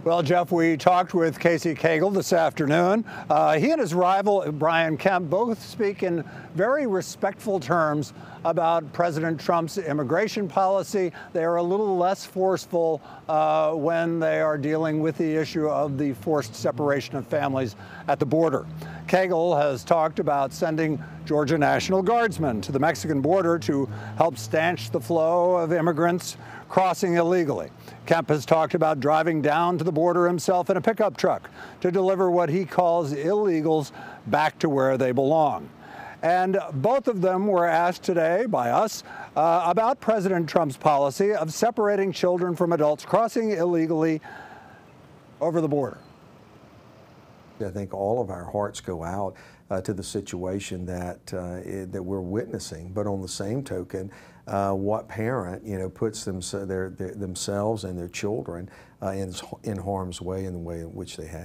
Well, Jeff, we talked with Casey Cagle this afternoon. He and his rival, Brian Kemp, both speak in very respectful terms about President Trump's immigration policy. They are a little less forceful when they are dealing with the issue of the forced separation of families at the border. Cagle has talked about sending Georgia National Guardsmen to the Mexican border to help stanch the flow of immigrants crossing illegally. Kemp has talked about driving down to the border himself in a pickup truck to deliver what he calls illegals back to where they belong. And both of them were asked today by us about President Trump's policy of separating children from adults crossing illegally over the border. I think all of our hearts go out to the situation that we're witnessing. But on the same token, what parent puts themselves and their children in harm's way in the way in which they have.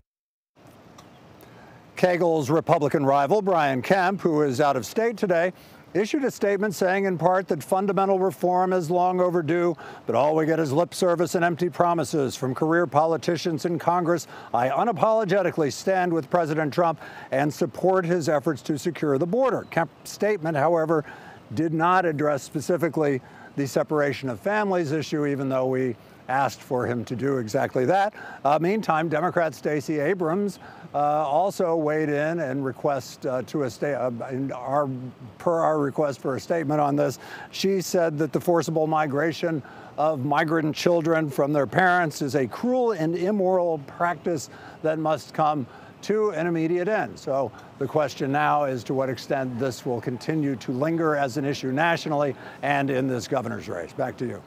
Cagle's Republican rival, Brian Kemp, who is out of state today, issued a statement saying in part that fundamental reform is long overdue, but all we get is lip service and empty promises from career politicians in Congress. I unapologetically stand with President Trump and support his efforts to secure the border. Kemp's statement, however, did not address specifically the separation of families issue, even though we asked for him to do exactly that. Meantime, Democrat Stacey Abrams also weighed in and per our request for a statement on this. She said that the forcible migration of migrant children from their parents is a cruel and immoral practice that must come to an immediate end. So the question now is to what extent this will continue to linger as an issue nationally and in this governor's race. Back to you.